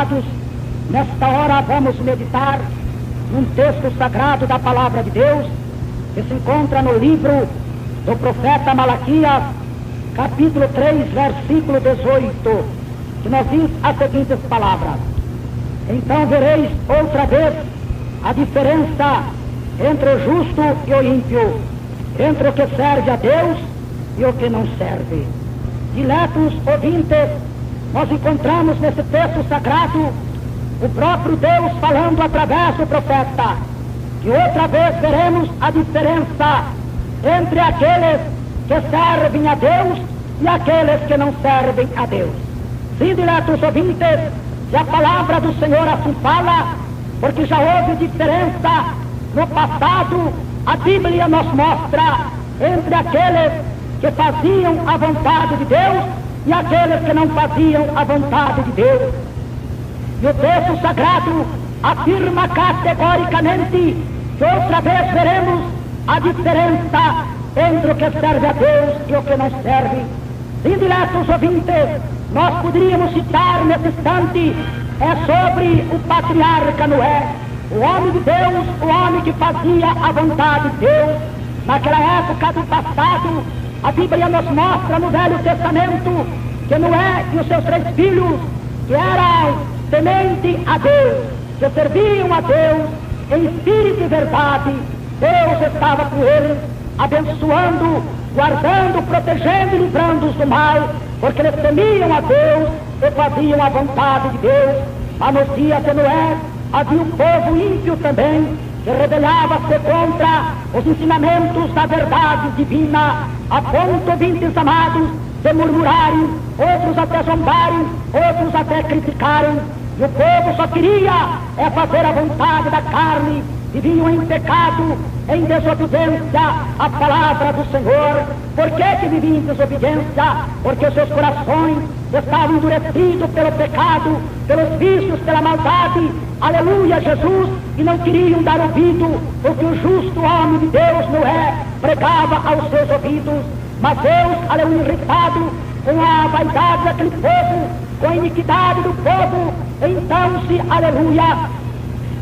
amados, nesta hora vamos meditar num texto sagrado da Palavra de Deus, que se encontra no livro do profeta Malaquias, capítulo 3, versículo 18, que nos diz as seguintes palavras: então vereis outra vez a diferença entre o justo e o ímpio, entre o que serve a Deus e o que não serve. Diletos ouvintes, nós encontramos nesse texto sagrado o próprio Deus falando através do profeta, que outra vez veremos a diferença entre aqueles que servem a Deus e aqueles que não servem a Deus. Sim, diletos ouvintes, se a palavra do Senhor assim fala, porque já houve diferença no passado, a Bíblia nos mostra entre aqueles que faziam a vontade de Deus e aqueles que não faziam a vontade de Deus. E o texto sagrado afirma categoricamente que outra vez veremos a diferença entre o que serve a Deus e o que não serve. Sim, diletos ouvintes, nós poderíamos citar nesse instante sobre o patriarca Noé, o homem de Deus, o homem que fazia a vontade de Deus. Naquela época do passado, a Bíblia nos mostra no Velho Testamento que Noé e os seus 3 filhos, que eram tementes a Deus, que serviam a Deus em espírito e verdade, Deus estava com eles, abençoando, guardando, protegendo e livrando-os do mal, porque eles temiam a Deus e faziam a vontade de Deus. Mas nos dias de Noé havia um povo ímpio também, que rebelava-se contra os ensinamentos da verdade divina, a ponto, ouvintes amados, de murmurarem, outros até zombarem, outros até criticarem. E o povo só queria fazer a vontade da carne, viviam em pecado, em desobediência à palavra do Senhor. Por que viviam em desobediência? Porque seus corações estavam endurecidos pelo pecado, pelos vícios, pela maldade. Aleluia, Jesus! E não queriam dar ouvido o que o justo homem de Deus, Noé, pregava aos seus ouvidos. Mas Deus, aleluia, irritado com a vaidade daquele povo, com a iniquidade do povo, então se, aleluia,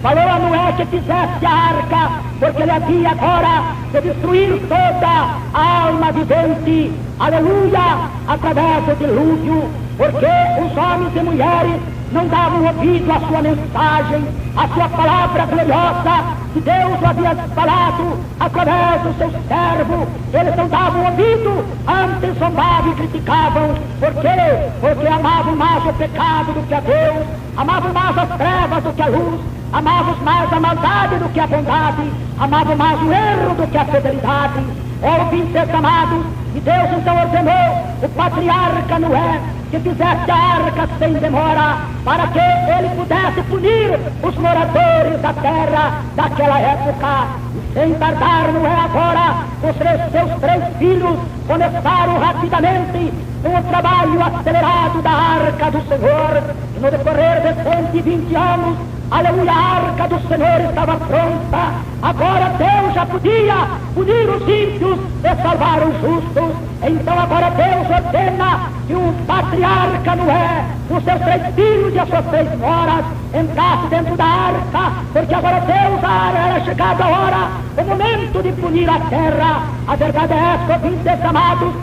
falou a Noé que fizesse a arca, porque ele havia agora de destruir toda a alma vivente, aleluia, através do dilúvio, porque os homens e mulheres não davam ouvido à sua mensagem, à sua palavra gloriosa, que Deus havia falado através do seu servo. Eles não davam ouvido, antes zombavam e criticavam. Por quê? Porque amavam mais o pecado do que a Deus, amavam mais as trevas do que a luz, amavam mais a maldade do que a bondade, amavam mais o erro do que a fidelidade. Ouvintes amados, e Deus então ordenou o patriarca Noé que fizesse a arca sem demora, para que ele pudesse punir os moradores da terra daquela época. E sem tardar, Noé agora, os seus 3 filhos começaram rapidamente com o trabalho acelerado da arca do Senhor. E no decorrer de 120 anos, aleluia, a arca do Senhor estava pronta. Agora Deus já podia punir os ímpios e salvar os justos. Então agora Deus ordena que o patriarca Noé, os seus 3 filhos e as suas 3 noras, entrasse dentro da arca, porque agora Deus era chegada a hora, o momento de punir a terra. A verdade é esta, ouvintes amados,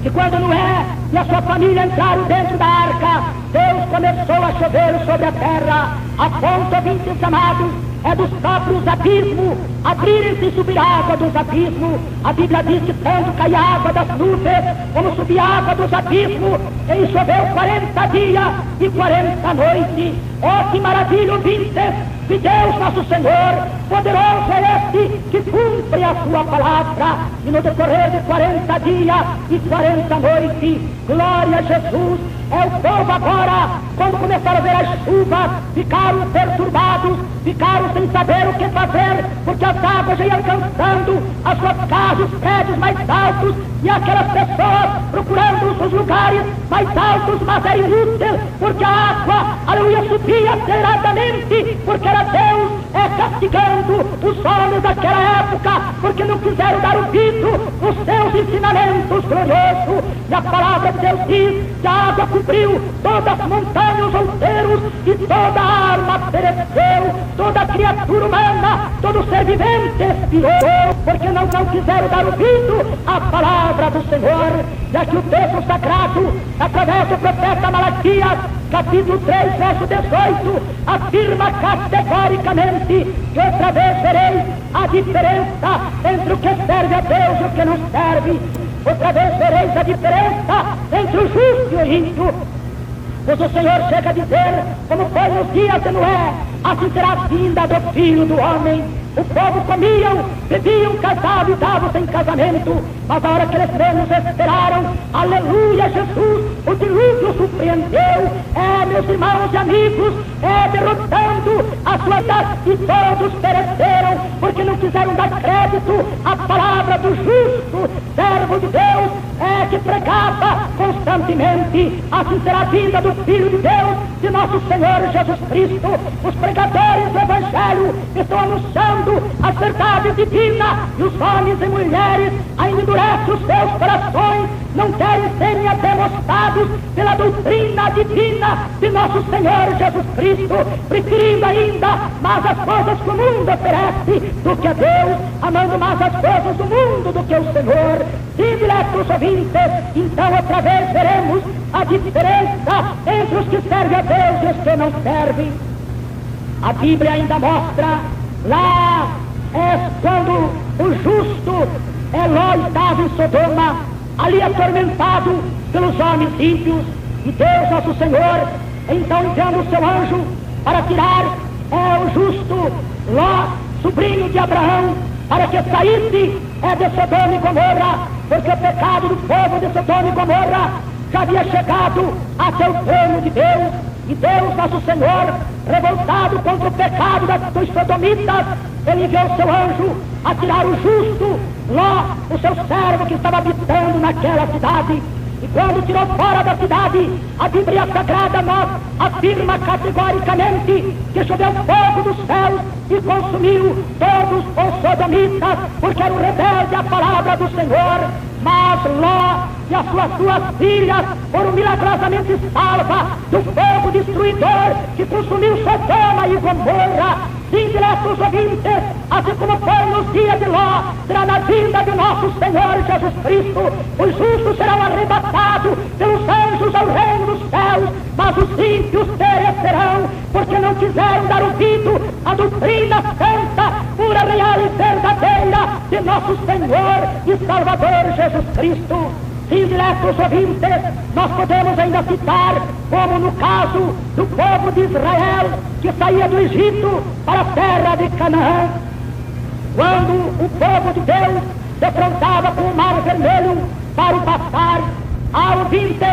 que quando Noé e a sua família entraram dentro da arca, Deus começou a chover sobre a terra, a ponto, ouvintes amados, dos próprios abismos abrirem-se e subir a água dos abismos. A Bíblia diz que tanto caía a água das nuvens, como subia a água dos abismos, e choveu 40 dias e 40 noites. Oh, que maravilha, ouvintes, de Deus nosso Senhor, poderoso é este que cumpre a sua palavra. E no decorrer de 40 dias e 40 noites, glória a Jesus, é o povo agora, quando começaram a ver as chuvas, ficaram perturbados, ficaram sem saber o que fazer, porque as águas já iam alcançando as suas casas, os prédios mais altos, e aquelas pessoas procurando os lugares mais altos, mas era inútil, porque a água, aleluia, subia aceleradamente, porque era Deus castigando os homens daquela época, porque não quiseram dar ouvido os seus ensinamentos gloriosos. E a palavra de Deus diz que a água cobriu todas as montanhas, os outeiros, e toda a arma pereceu, toda a criatura humana, todo ser vivente expirou, porque não quiseram dar ouvido à palavra do Senhor. E aqui o texto sagrado, através do profeta Malaquias, capítulo 3, verso 18, afirma categoricamente que outra vez vereis a diferença entre o que serve a Deus e o que não serve. Outra vez vereis a diferença entre o justo e o ímpio. Pois o Senhor chega a dizer, como foi nos dias de Noé, assim será a vinda do Filho do Homem. O povo comiam, bebiam, casavam e davam em casamento, mas a hora que eles menos esperaram, aleluia, Jesus, o dilúvio surpreendeu. Meus irmãos e amigos, derrotando a sua vida, e todos pereceram, porque não quiseram dar crédito à palavra do justo servo de Deus, que pregava constantemente. Assim será a vinda do Filho de Deus, de nosso Senhor Jesus Cristo. Os pregadores do Evangelho estão anunciando as verdades divinas, e os homens e mulheres ainda endurecem os seus corações, não querem serem demonstrados pela doutrina divina de nosso Senhor Jesus Cristo, preferindo ainda mais as coisas que o mundo oferece do que a Deus, amando mais as coisas do mundo do que o Senhor. Sim, diletos ouvintes, então outra vez veremos a diferença entre os que servem a Deus e os que não servem. A Bíblia ainda mostra lá quando o justo Eló estava em Sodoma, ali atormentado pelos homens ímpios, e Deus, nosso Senhor, então enviando o seu anjo para tirar o justo Ló, sobrinho de Abraão, para que saísse de Sodoma e Gomorra, porque o pecado do povo de Sodoma e Gomorra já havia chegado até o trono de Deus. E Deus, nosso Senhor, revoltado contra o pecado dos sodomitas, ele enviou o seu anjo a tirar o justo Ló, o seu servo que estava habitando naquela cidade. E quando tirou fora da cidade, a Bíblia Sagrada nós afirma categoricamente que choveu fogo dos céus e consumiu todos os sodomitas, porque eram rebeldes à palavra do Senhor. Mas Ló e as suas filhas foram milagrosamente salvas do fogo destruidor que consumiu Sodoma e Gomorra. Sim, diletos ouvintes, assim como foi nos dias de Ló, será na vinda do nosso Senhor Jesus Cristo. Os justos serão arrebatados pelos anjos ao reino dos céus, mas os ímpios perecerão, porque não quiseram dar ouvido à doutrina santa, pura, real e verdadeira de nosso Senhor e Salvador Jesus Cristo. Sim, diletos ouvintes, nós podemos ainda citar, como no caso do povo de Israel, que saía do Egito para a terra de Canaã, quando o povo de Deus se afrontava com o Mar Vermelho para o passar. Ouvinte,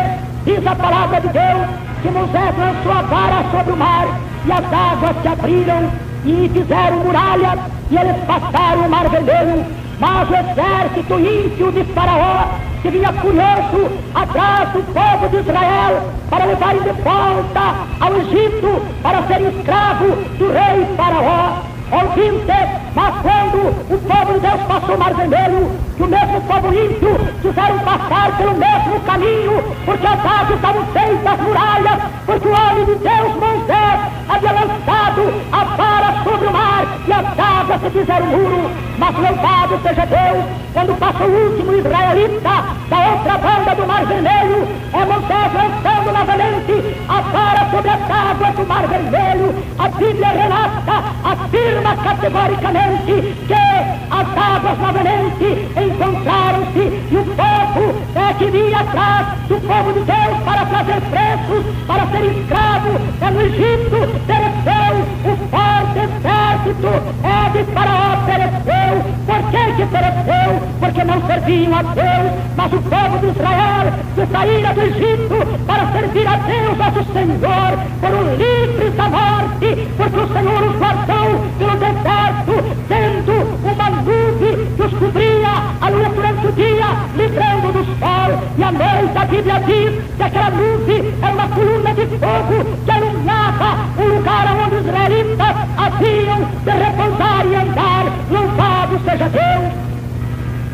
diz a palavra de Deus que Moisés lançou a vara sobre o mar, e as águas se abriram e fizeram muralhas, e eles passaram o Mar Vermelho. Mas o exército ímpio de Faraó, que vinha furioso atrás do povo de Israel para levarem de volta ao Egito para ser escravo do rei Faraó. Ouvinte, mas quando o povo de Deus passou o Mar Vermelho, que o mesmo povo ímpio quiseram passar pelo mesmo caminho, porque as águas estavam feitas muralhas, porque o homem de Deus, Moisés, havia lançado a vara sobre o mar, e as águas se fizeram muro. Mas louvado seja Deus, quando passa o último israelita da outra banda do Mar Vermelho, Moisés lançando novamente a vara sobre as águas do Mar Vermelho. A Bíblia relata, afirma categoricamente que as águas novamente encontraram-se, e o povo que vinha atrás do povo de Deus para fazer preços, para ser escravo no Egito, pereceu. O forte exército de Faraó pereceu. Por que pereceu? Porque não serviam a Deus. Mas o povo de Israel, que saíra do Egito para servir a Deus, nosso Senhor, foram livres da morte, porque o Senhor os guardou pelo deserto, sendo uma nuvem que os cobria a luz durante o dia, livrando do sol, e à noite a Bíblia diz que aquela nuvem era uma coluna de fogo que iluminava o lugar onde os israelitas haviam de repousar e andar, louvado seja Deus.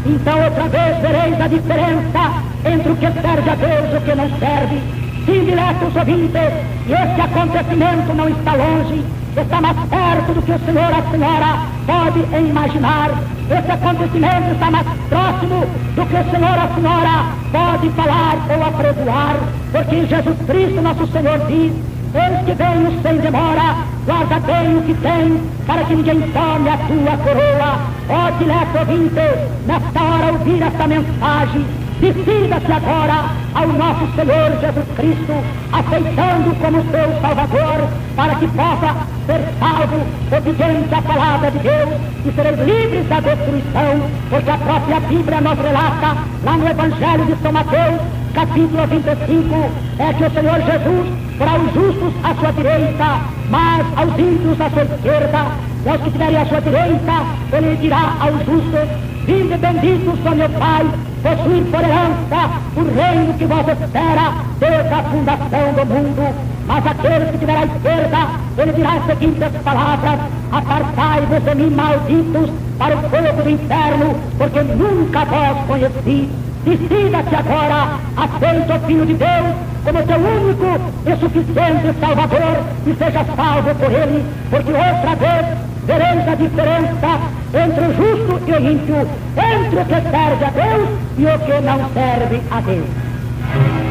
Então outra vez vereis a diferença entre o que serve a Deus e o que não serve. Sim, diletos ouvintes, e este acontecimento não está longe, está mais perto do que o senhor ou a senhora pode imaginar. Esse acontecimento está mais próximo do que o senhor ou a senhora pode falar ou apregoar, porque Jesus Cristo, nosso Senhor, diz: eis que venho sem demora, guarda bem o que tem, para que ninguém tome a tua coroa. Ó dileto ouvinte, nesta hora ouvir esta mensagem, decida-se agora ao nosso Senhor Jesus Cristo, aceitando como seu Salvador, para que possa ser salvo, obediente à palavra de Deus, e sereis livres da destruição, porque a própria Bíblia nos relata, lá no Evangelho de São Mateus, capítulo 25, é que o Senhor Jesus porá os justos à sua direita, mas aos ímpios à sua esquerda, e aos que estiverem à sua direita, ele dirá aos justos: vinde benditos do meu Pai, possuir por herança o reino que vos espera desde a fundação do mundo. Mas aqueles que estiverem à esquerda, ele dirá as seguintes palavras: apartai-vos de mim, malditos, para o fogo do inferno, porque nunca vos conheci. Decida-se agora, aceita o Filho de Deus como teu único e suficiente Salvador, e seja salvo por ele, porque outra vez vereis a diferença entre o justo e o ímpio, entre o que serve a Deus e o que não serve a Deus.